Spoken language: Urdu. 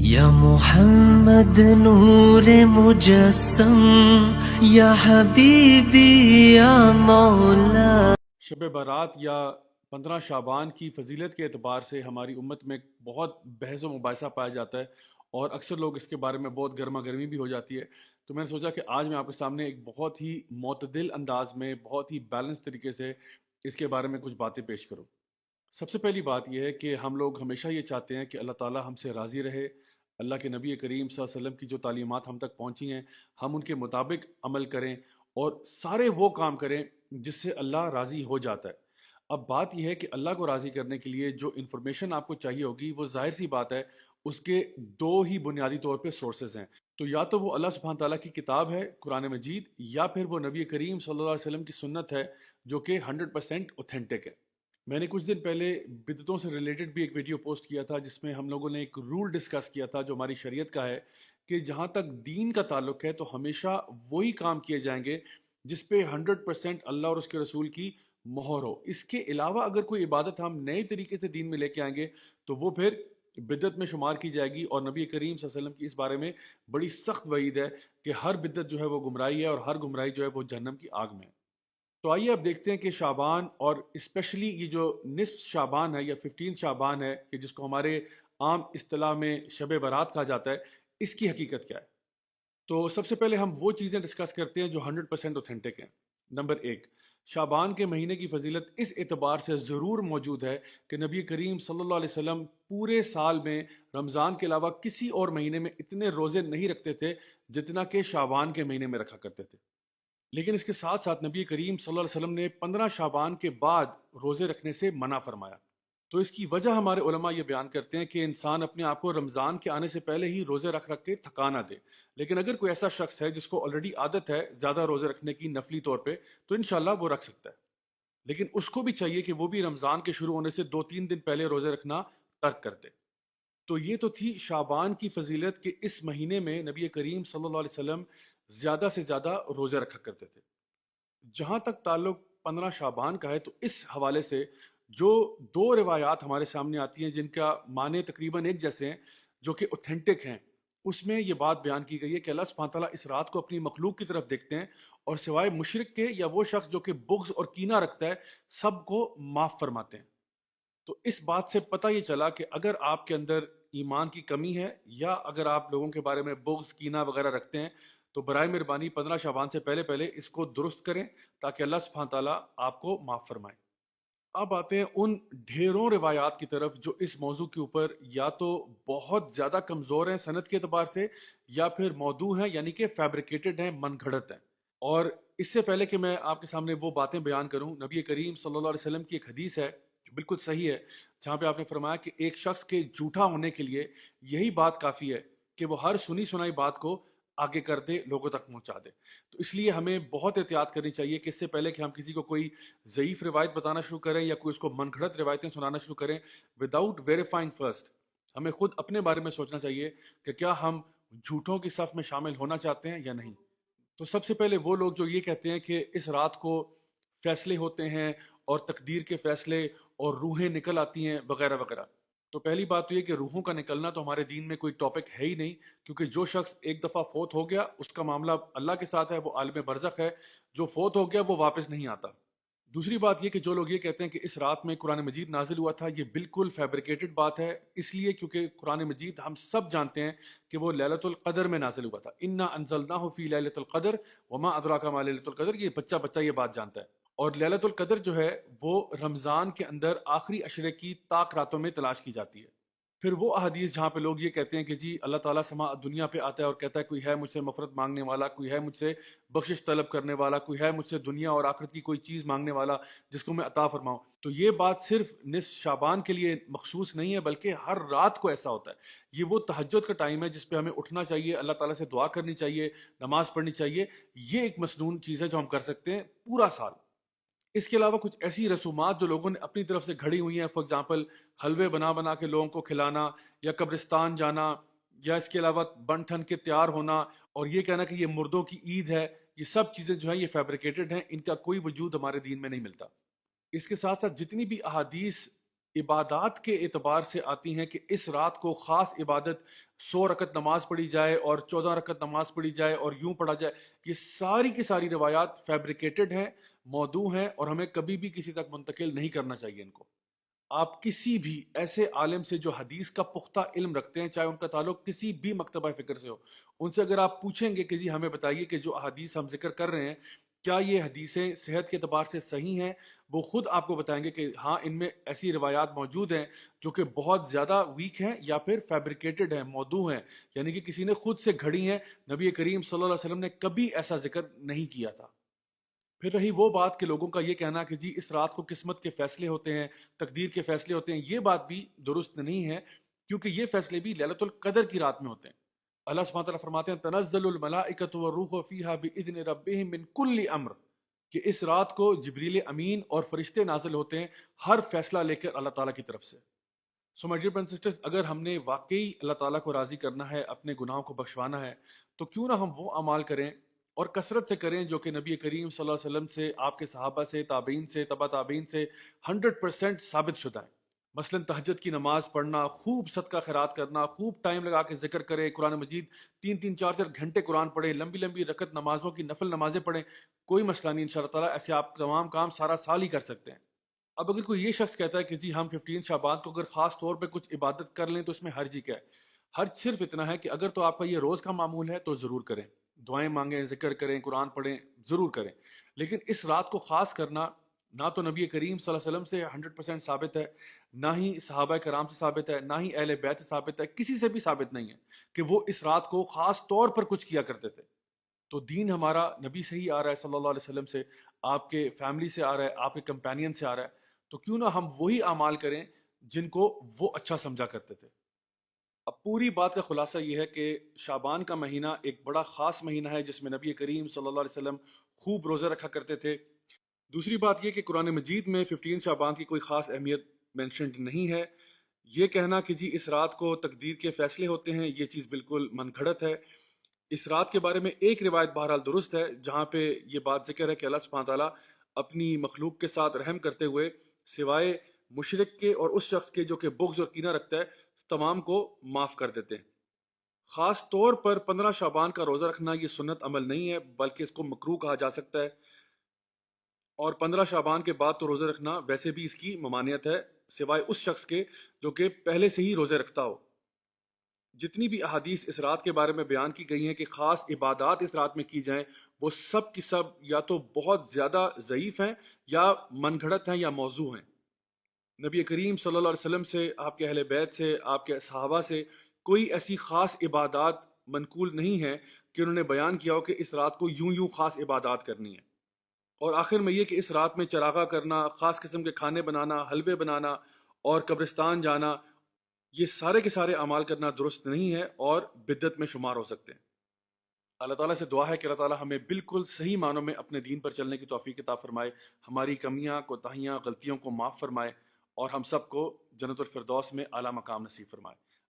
یا محمد نور مجسم یا حبیبی یا مولا۔ شب برات یا 15 شعبان کی فضیلت کے اعتبار سے ہماری امت میں بہت بحث و مباحثہ پایا جاتا ہے اور اکثر لوگ اس کے بارے میں بہت گرما گرمی بھی ہو جاتی ہے۔ تو میں نے سوچا کہ آج میں آپ کے سامنے ایک بہت ہی معتدل انداز میں بہت ہی بیلنس طریقے سے اس کے بارے میں کچھ باتیں پیش کروں۔ سب سے پہلی بات یہ ہے کہ ہم لوگ ہمیشہ یہ چاہتے ہیں کہ اللہ تعالی ہم سے راضی رہے، اللہ کے نبی کریم صلی اللہ علیہ وسلم کی جو تعلیمات ہم تک پہنچی ہیں ہم ان کے مطابق عمل کریں اور سارے وہ کام کریں جس سے اللہ راضی ہو جاتا ہے۔ اب بات یہ ہے کہ اللہ کو راضی کرنے کے لیے جو انفارمیشن آپ کو چاہیے ہوگی وہ ظاہر سی بات ہے اس کے دو ہی بنیادی طور پہ سورسز ہیں۔ تو یا تو وہ اللہ سبحانہ تعالیٰ کی کتاب ہے قرآن مجید، یا پھر وہ نبی کریم صلی اللہ علیہ وسلم کی سنت ہے جو کہ 100% اوتھینٹک ہے۔ میں نے کچھ دن پہلے بدعتوں سے ریلیٹڈ بھی ایک ویڈیو پوسٹ کیا تھا جس میں ہم لوگوں نے ایک رول ڈسکس کیا تھا جو ہماری شریعت کا ہے کہ جہاں تک دین کا تعلق ہے تو ہمیشہ وہی کام کیے جائیں گے جس پہ 100% اللہ اور اس کے رسول کی مہر ہو۔ اس کے علاوہ اگر کوئی عبادت ہم نئے طریقے سے دین میں لے کے آئیں گے تو وہ پھر بدعت میں شمار کی جائے گی، اور نبی کریم صلی اللہ علیہ وسلم کی اس بارے میں بڑی سخت وعید ہے کہ ہر بدعت جو ہے وہ گمراہی ہے اور ہر گمراہی جو ہے وہ جہنم کی آگ میں ہے۔ تو آئیے اب دیکھتے ہیں کہ شعبان اور اسپیشلی یہ جو نصف شعبان ہے یا 15 شعبان ہے کہ جس کو ہمارے عام اصطلاح میں شب برات کہا جاتا ہے، اس کی حقیقت کیا ہے۔ تو سب سے پہلے ہم وہ چیزیں ڈسکس کرتے ہیں جو 100% اوتھینٹک ہیں۔ نمبر 1، شعبان کے مہینے کی فضیلت اس اعتبار سے ضرور موجود ہے کہ نبی کریم صلی اللہ علیہ وسلم پورے سال میں رمضان کے علاوہ کسی اور مہینے میں اتنے روزے نہیں رکھتے تھے جتنا کہ شعبان کے مہینے میں رکھا کرتے تھے۔ لیکن اس کے ساتھ ساتھ نبی کریم صلی اللہ علیہ وسلم نے 15 شعبان کے بعد روزے رکھنے سے منع فرمایا۔ تو اس کی وجہ ہمارے علماء یہ بیان کرتے ہیں کہ انسان اپنے آپ کو رمضان کے آنے سے پہلے ہی روزے رکھ کے تھکا نہ دے، لیکن اگر کوئی ایسا شخص ہے جس کو آلریڈی عادت ہے زیادہ روزے رکھنے کی نفلی طور پہ تو انشاءاللہ وہ رکھ سکتا ہے، لیکن اس کو بھی چاہیے کہ وہ بھی رمضان کے شروع ہونے سے 2-3 دن پہلے روزے رکھنا ترک کر دے۔ تو یہ تو تھی شعبان کی فضیلت کہ اس مہینے میں نبی کریم صلی اللہ علیہ وسلم زیادہ سے زیادہ روزے رکھا کرتے تھے۔ جہاں تک تعلق 15 شعبان کا ہے تو اس حوالے سے جو دو روایات ہمارے سامنے آتی ہیں جن کا معنی تقریباً ایک جیسے ہیں جو کہ اوتھینٹک ہیں، اس میں یہ بات بیان کی گئی ہے کہ اللہ سبحانہ تعالیٰ اس رات کو اپنی مخلوق کی طرف دیکھتے ہیں اور سوائے مشرک کے یا وہ شخص جو کہ بغض اور کینہ رکھتا ہے سب کو معاف فرماتے ہیں۔ تو اس بات سے پتہ یہ چلا کہ اگر آپ کے اندر ایمان کی کمی ہے یا اگر آپ لوگوں کے بارے میں بغض کینہ وغیرہ رکھتے ہیں تو برائے مہربانی 15 شعبان سے پہلے اس کو درست کریں تاکہ اللہ سبحانہ تعالیٰ آپ کو معاف فرمائے۔ اب آتے ہیں ان ڈھیروں روایات کی طرف جو اس موضوع کے اوپر یا تو بہت زیادہ کمزور ہیں سند کے اعتبار سے یا پھر موضوع ہیں یعنی کہ فیبریکیٹڈ ہیں، من گھڑت ہیں۔ اور اس سے پہلے کہ میں آپ کے سامنے وہ باتیں بیان کروں، نبی کریم صلی اللہ علیہ وسلم کی ایک حدیث ہے جو بالکل صحیح ہے، جہاں پہ آپ نے فرمایا کہ ایک شخص کے جھوٹا ہونے کے لیے یہی بات کافی ہے کہ وہ ہر سنی سنائی بات کو آگے کر دے، لوگوں تک پہنچا دے۔ تو اس لیے ہمیں بہت احتیاط کرنی چاہیے کہ اس سے پہلے کہ ہم کسی کو کوئی ضعیف روایت بتانا شروع کریں یا کوئی اس کو من گھڑت روایتیں سنانا شروع کریں وداؤٹ ویریفائنگ فرسٹ، ہمیں خود اپنے بارے میں سوچنا چاہیے کہ کیا ہم جھوٹوں کی صف میں شامل ہونا چاہتے ہیں یا نہیں۔ تو سب سے پہلے وہ لوگ جو یہ کہتے ہیں کہ اس رات کو فیصلے ہوتے ہیں اور تقدیر کے فیصلے اور روحیں نکل آتی ہیں وغیرہ وغیرہ، تو پہلی بات تو یہ کہ روحوں کا نکلنا تو ہمارے دین میں کوئی ٹاپک ہے ہی نہیں، کیونکہ جو شخص ایک دفعہ فوت ہو گیا اس کا معاملہ اللہ کے ساتھ ہے، وہ عالم برزخ ہے، جو فوت ہو گیا وہ واپس نہیں آتا۔ دوسری بات یہ کہ جو لوگ یہ کہتے ہیں کہ اس رات میں قرآن مجید نازل ہوا تھا، یہ بالکل فیبریکیٹڈ بات ہے، اس لیے کیونکہ قرآن مجید ہم سب جانتے ہیں کہ وہ لیلۃ القدر میں نازل ہوا تھا، انا انزلناہ فی لیلۃ القدر وما ادراک ما لیلۃ القدر، یہ بچہ بچہ یہ بات جانتا ہے۔ اور لیلۃ القدر جو ہے وہ رمضان کے اندر آخری عشرے کی طاق راتوں میں تلاش کی جاتی ہے۔ پھر وہ احادیث جہاں پہ لوگ یہ کہتے ہیں کہ جی اللہ تعالیٰ سما دنیا پہ آتا ہے اور کہتا ہے کوئی ہے مجھ سے مغفرت مانگنے والا، کوئی ہے مجھ سے بخشش طلب کرنے والا، کوئی ہے مجھ سے دنیا اور آخرت کی کوئی چیز مانگنے والا جس کو میں عطا فرماؤں، تو یہ بات صرف نصف شعبان کے لیے مخصوص نہیں ہے بلکہ ہر رات کو ایسا ہوتا ہے۔ یہ وہ تہجد کا ٹائم ہے جس پہ ہمیں اٹھنا چاہیے، اللہ تعالیٰ سے دعا کرنی چاہیے، نماز پڑھنی چاہیے۔ یہ ایک مسنون چیز ہے جو ہم کر سکتے ہیں پورا سال۔ اس کے علاوہ کچھ ایسی رسومات جو لوگوں نے اپنی طرف سے گھڑی ہوئی ہیں، فار ایگزامپل حلوے بنا بنا کے لوگوں کو کھلانا یا قبرستان جانا یا اس کے علاوہ بن ٹھن کے تیار ہونا اور یہ کہنا کہ یہ مردوں کی عید ہے، یہ سب چیزیں جو ہیں یہ فیبریکیٹڈ ہیں، ان کا کوئی وجود ہمارے دین میں نہیں ملتا۔ اس کے ساتھ ساتھ جتنی بھی احادیث عبادات کے اعتبار سے آتی ہیں کہ اس رات کو خاص عبادت 100 رکعت نماز پڑھی جائے اور 14 رکعت نماز پڑھی جائے اور یوں پڑھا جائے، یہ ساری کی ساری روایات فیبریکیٹڈ ہیں، موضوع ہیں، اور ہمیں کبھی بھی کسی تک منتقل نہیں کرنا چاہیے ان کو۔ آپ کسی بھی ایسے عالم سے جو حدیث کا پختہ علم رکھتے ہیں، چاہے ان کا تعلق کسی بھی مکتبہ فکر سے ہو، ان سے اگر آپ پوچھیں گے کہ جی ہمیں بتائیے کہ جو احادیث ہم ذکر کر رہے ہیں کیا یہ حدیثیں صحت کے اعتبار سے صحیح ہیں، وہ خود آپ کو بتائیں گے کہ ہاں ان میں ایسی روایات موجود ہیں جو کہ بہت زیادہ ویک ہیں یا پھر فیبریکیٹڈ ہیں، موضوع ہیں، یعنی کہ کسی نے خود سے گھڑی ہیں، نبی کریم صلی اللہ علیہ وسلم نے کبھی ایسا ذکر نہیں کیا تھا۔ پھر رہی وہ بات کہ لوگوں کا یہ کہنا کہ جی اس رات کو قسمت کے فیصلے ہوتے ہیں، تقدیر کے فیصلے ہوتے ہیں، یہ بات بھی درست نہیں ہے، کیونکہ یہ فیصلے بھی لیلۃ القدر کی رات میں ہوتے ہیں۔ اللہ سبحانہ تعالیٰ فرماتے ہیں تنزل الملائکۃ والروح فیہا باذن ربہم من کل امر، کہ اس رات کو جبریل امین اور فرشتے نازل ہوتے ہیں ہر فیصلہ لے کر اللہ تعالیٰ کی طرف سے۔ So my dear brothers and sisters, اگر ہم نے واقعی اللہ تعالیٰ کو راضی کرنا ہے، اپنے گناہوں کو بخشوانا ہے، تو کیوں نہ ہم وہ اعمال کریں اور کثرت سے کریں جو کہ نبی کریم صلی اللہ علیہ وسلم سے، آپ کے صحابہ سے، تابعین سے، تبع تابعین سے 100% ثابت شدہ ہے۔ مثلاً تہجد کی نماز پڑھنا، خوب صدقہ خیرات کرنا، خوب ٹائم لگا کے ذکر کریں، قرآن مجید 3 3 4 4 گھنٹے قرآن پڑھیں، لمبی لمبی رکعت نمازوں کی نفل نمازیں پڑھیں، کوئی مسئلہ نہیں، انشاءاللہ تعالیٰ ایسے آپ تمام کام سارا سال ہی کر سکتے ہیں۔ اب اگر کوئی یہ شخص کہتا ہے کہ جی ہم 15 شعبان کو اگر خاص طور پہ کچھ عبادت کر لیں تو اس میں حرج ہی کیا ہے؟ حرج صرف اتنا ہے کہ اگر تو آپ کا یہ روز کا معمول ہے تو ضرور کریں، دعائیں مانگیں، ذکر کریں، قرآن پڑھیں، ضرور کریں، لیکن اس رات کو خاص کرنا نہ تو نبی کریم صلی اللہ علیہ وسلم سے 100% ثابت ہے، نہ ہی صحابہ کرام سے ثابت ہے، نہ ہی اہل بیت سے ثابت ہے، کسی سے بھی ثابت نہیں ہے کہ وہ اس رات کو خاص طور پر کچھ کیا کرتے تھے۔ تو دین ہمارا نبی سے ہی آ رہا ہے صلی اللہ علیہ وسلم سے، آپ کے فیملی سے آ رہا ہے، آپ کے کمپینین سے آ رہا ہے، تو کیوں نہ ہم وہی اعمال کریں جن کو وہ اچھا سمجھا کرتے تھے۔ اب پوری بات کا خلاصہ یہ ہے کہ شعبان کا مہینہ ایک بڑا خاص مہینہ ہے جس میں نبی کریم صلی اللہ علیہ وسلم خوب روزے رکھا کرتے تھے۔ دوسری بات یہ کہ قرآن مجید میں 15 شعبان کی کوئی خاص اہمیت مینشنڈ نہیں ہے۔ یہ کہنا کہ جی اس رات کو تقدیر کے فیصلے ہوتے ہیں، یہ چیز بالکل من گھڑت ہے۔ اس رات کے بارے میں ایک روایت بہرحال درست ہے جہاں پہ یہ بات ذکر ہے کہ اللہ سبحانہ تعالیٰ اپنی مخلوق کے ساتھ رحم کرتے ہوئے سوائے مشرک کے اور اس شخص کے جو کہ بغض اور کینہ رکھتا ہے تمام کو معاف کر دیتے ہیں۔ خاص طور پر 15 شعبان کا روزہ رکھنا یہ سنت عمل نہیں ہے بلکہ اس کو مکروہ کہا جا سکتا ہے، اور 15 شعبان کے بعد تو روزے رکھنا ویسے بھی اس کی ممانعت ہے سوائے اس شخص کے جو کہ پہلے سے ہی روزے رکھتا ہو۔ جتنی بھی احادیث اس رات کے بارے میں بیان کی گئی ہیں کہ خاص عبادات اس رات میں کی جائیں، وہ سب کی سب یا تو بہت زیادہ ضعیف ہیں یا من گھڑت ہیں یا موضوع ہیں۔ نبی کریم صلی اللہ علیہ وسلم سے، آپ کے اہل بیت سے، آپ کے صحابہ سے کوئی ایسی خاص عبادات منقول نہیں ہے کہ انہوں نے بیان کیا ہو کہ اس رات کو یوں یوں خاص عبادات کرنی ہے۔ اور آخر میں یہ کہ اس رات میں چراغاں کرنا، خاص قسم کے کھانے بنانا، حلوے بنانا اور قبرستان جانا، یہ سارے کے سارے اعمال کرنا درست نہیں ہے اور بدعت میں شمار ہو سکتے ہیں۔ اللہ تعالیٰ سے دعا ہے کہ اللہ تعالیٰ ہمیں بالکل صحیح معنوں میں اپنے دین پر چلنے کی توفیق عطا فرمائے، ہماری کمیاں، کوتاہیاں، غلطیوں کو معاف فرمائے اور ہم سب کو جنت الفردوس میں اعلیٰ مقام نصیب فرمائے۔